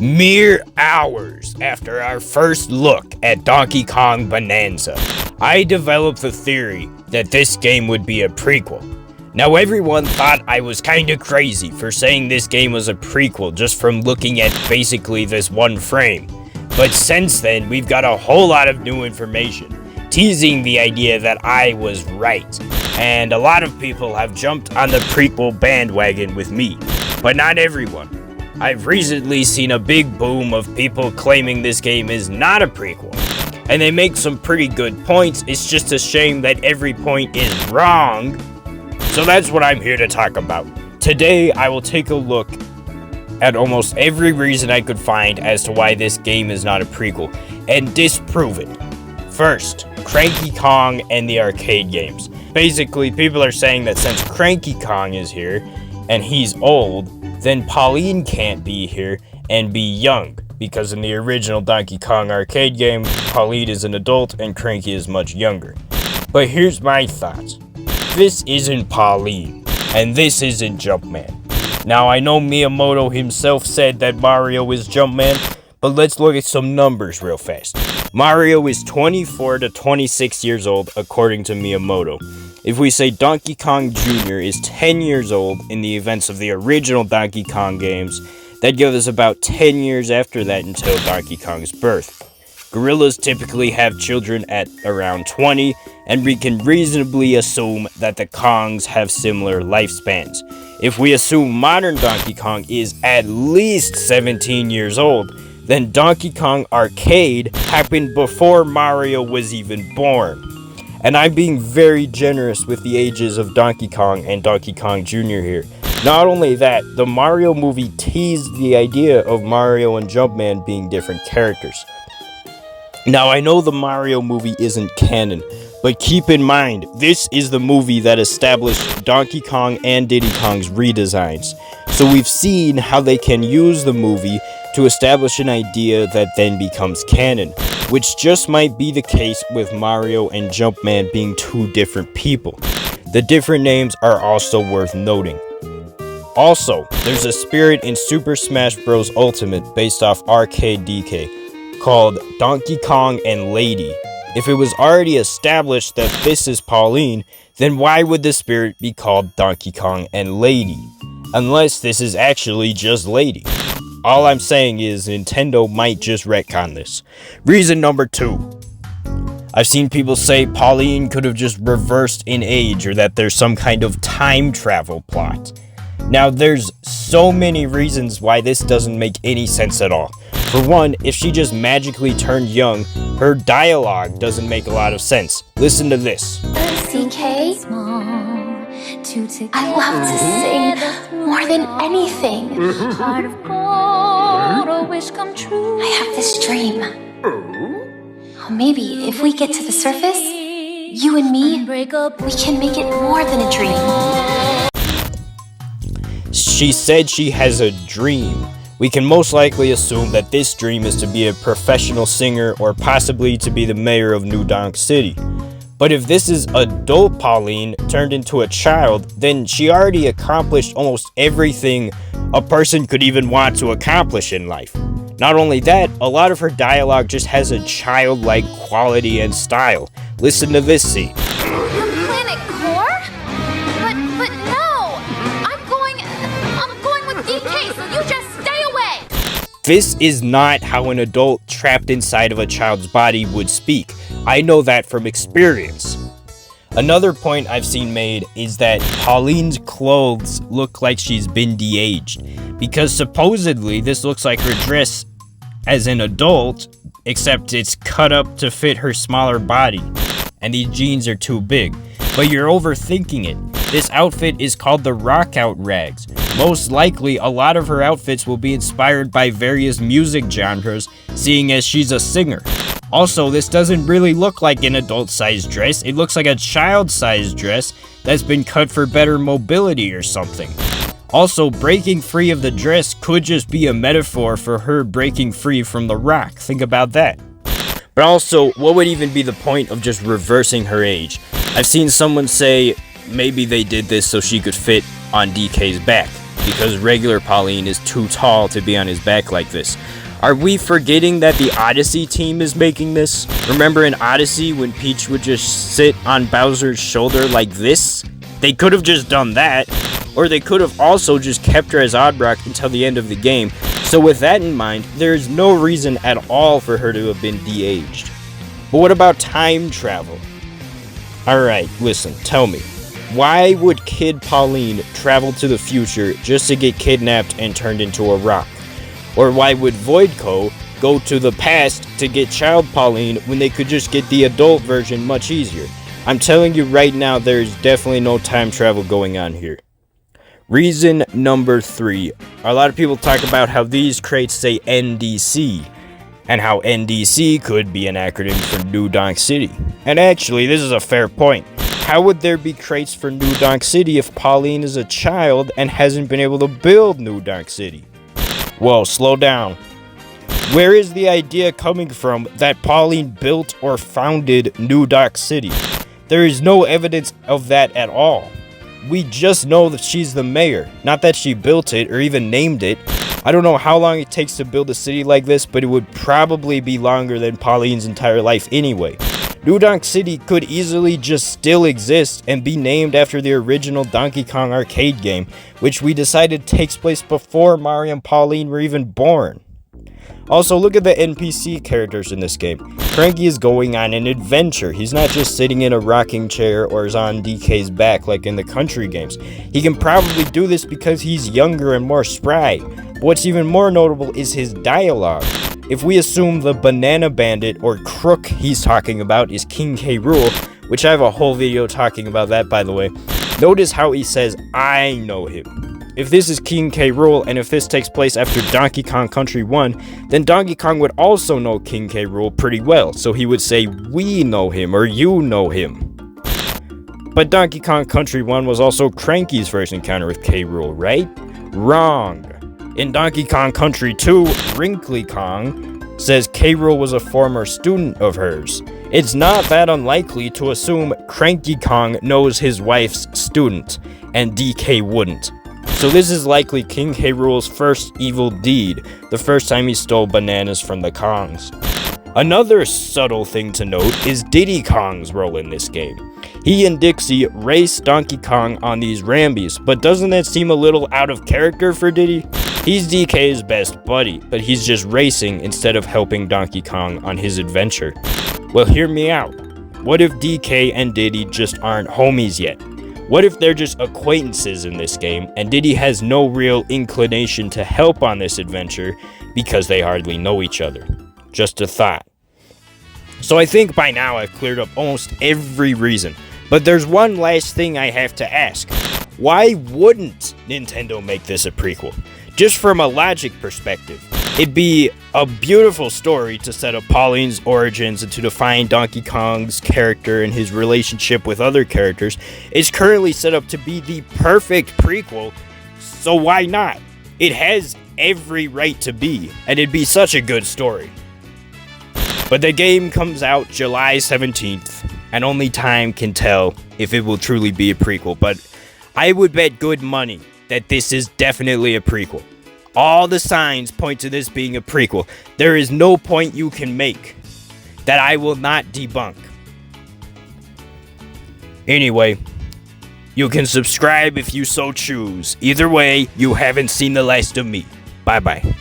Mere hours after our first look at Donkey Kong Bananza, I developed the theory that this game would be a prequel. Now everyone thought I was kinda crazy for saying this game was a prequel just from looking at basically this one frame. But since then, we've got a whole lot of new information, teasing the idea that I was right. And a lot of people have jumped on the prequel bandwagon with me, but not everyone. I've recently seen a big boom of people claiming this game is not a prequel, and they make some pretty good points. It's just a shame that every point is wrong. So that's what I'm here to talk about. Today, I will take a look at almost every reason I could find as to why this game is not a prequel, and disprove it. First, Cranky Kong and the arcade games. Basically, people are saying that since Cranky Kong is here, and he's old, then Pauline can't be here and be young, because in the original Donkey Kong arcade game, Pauline is an adult and Cranky is much younger. But here's my thoughts. This isn't Pauline, and this isn't Jumpman. Now I know Miyamoto himself said that Mario is Jumpman, but let's look at some numbers real fast. Mario is 24 to 26 years old according to Miyamoto. If we say Donkey Kong Jr. is 10 years old in the events of the original Donkey Kong games, that gives us about 10 years after that until Donkey Kong's birth. Gorillas typically have children at around 20, and we can reasonably assume that the Kongs have similar lifespans. If we assume modern Donkey Kong is at least 17 years old, then Donkey Kong Arcade happened before Mario was even born. And I'm being very generous with the ages of Donkey Kong and Donkey Kong Jr. here. Not only that, the Mario movie teased the idea of Mario and Jumpman being different characters. Now I know the Mario movie isn't canon, but keep in mind, this is the movie that established Donkey Kong and Diddy Kong's redesigns. So we've seen how they can use the movie to establish an idea that then becomes canon, which just might be the case with Mario and Jumpman being two different people. The different names are also worth noting. Also, there's a spirit in Super Smash Bros. Ultimate based off Arcade DK called Donkey Kong and Lady. If it was already established that this is Pauline, then why would the spirit be called Donkey Kong and Lady? Unless this is actually just Lady. All I'm saying is Nintendo might just retcon this. Reason number 2. I've seen people say Pauline could have just reversed in age, or that there's some kind of time travel plot. Now there's so many reasons why this doesn't make any sense at all. For one, if she just magically turned young, her dialogue doesn't make a lot of sense. Listen to this. CK, I love to sing more than anything. I have this dream. Maybe if we get to the surface, you and me, we can make it more than a dream. She said she has a dream. We can most likely assume that this dream is to be a professional singer or possibly to be the mayor of New Donk City. But if this is adult Pauline turned into a child, then she already accomplished almost everything a person could even want to accomplish in life. Not only that, a lot of her dialogue just has a childlike quality and style. Listen to this scene. Planet Core? But no! I'm going with DK, so you just stay away! This is not how an adult trapped inside of a child's body would speak. I know that from experience. Another point I've seen made is that Pauline's clothes look like she's been de-aged, because supposedly this looks like her dress as an adult, except it's cut up to fit her smaller body, and these jeans are too big. But you're overthinking it. This outfit is called the Rockout Rags. Most likely, a lot of her outfits will be inspired by various music genres, seeing as she's a singer. Also, this doesn't really look like an adult-sized dress. It looks like a child-sized dress that's been cut for better mobility or something. Also, breaking free of the dress could just be a metaphor for her breaking free from the rock. Think about that. But also, what would even be the point of just reversing her age? I've seen someone say maybe they did this so she could fit on DK's back. because regular Pauline is too tall to be on his back like this. Are we forgetting that the Odyssey team is making this? Remember in Odyssey when Peach would just sit on Bowser's shoulder like this? They could have just done that, or they could have also just kept her as Oddrock until the end of the game. So with that in mind, there is no reason at all for her to have been de-aged. But what about time travel? Alright, listen, tell me. Why would Kid Pauline travel to the future just to get kidnapped and turned into a rock? Or why would Voidco go to the past to get Child Pauline when they could just get the adult version much easier? I'm telling you right now, there's definitely no time travel going on here. Reason number 3. A lot of people talk about how these crates say NDC, and how NDC could be an acronym for New Donk City. And actually, this is a fair point. How would there be crates for New Donk City if Pauline is a child and hasn't been able to build New Donk City? Whoa, slow down. Where is the idea coming from that Pauline built or founded New Donk City? There is no evidence of that at all. We just know that she's the mayor, not that she built it or even named it. I don't know how long it takes to build a city like this, but it would probably be longer than Pauline's entire life anyway. New Donk City could easily just still exist and be named after the original Donkey Kong arcade game, which we decided takes place before Mario and Pauline were even born. Also, look at the NPC characters in this game. Cranky is going on an adventure. He's not just sitting in a rocking chair or is on DK's back like in the country games. He can probably do this because he's younger and more spry. But what's even more notable is his dialogue. If we assume the banana bandit or crook he's talking about is King K. Rool, which I have a whole video talking about that, by the way, notice how he says, "I know him." If this is King K. Rool, and if this takes place after Donkey Kong Country 1, then Donkey Kong would also know King K. Rool pretty well, so he would say, "We know him," or "You know him." But Donkey Kong Country 1 was also Cranky's first encounter with K. Rool, right? Wrong. In Donkey Kong Country 2, Wrinkly Kong says K. Rool was a former student of hers. It's not that unlikely to assume Cranky Kong knows his wife's student, and DK wouldn't. So this is likely King K. Rool's first evil deed, the first time he stole bananas from the Kongs. Another subtle thing to note is Diddy Kong's role in this game. He and Dixie race Donkey Kong on these Rambies, but doesn't that seem a little out of character for Diddy? He's DK's best buddy, but he's just racing instead of helping Donkey Kong on his adventure. Well, hear me out. What if DK and Diddy just aren't homies yet? What if they're just acquaintances in this game, and Diddy has no real inclination to help on this adventure because they hardly know each other? Just a thought. So I think by now I've cleared up almost every reason, but there's one last thing I have to ask. Why wouldn't Nintendo make this a prequel? Just from a logic perspective. It'd be a beautiful story to set up Pauline's origins and to define Donkey Kong's character and his relationship with other characters. It's currently set up to be the perfect prequel, so why not? It has every right to be, and it'd be such a good story. But the game comes out July 17th, and only time can tell if it will truly be a prequel, but I would bet good money that this is definitely a prequel. All the signs point to this being a prequel. There is no point you can make that I will not debunk. Anyway, you can subscribe if you so choose. Either way, you haven't seen the last of me. Bye-bye.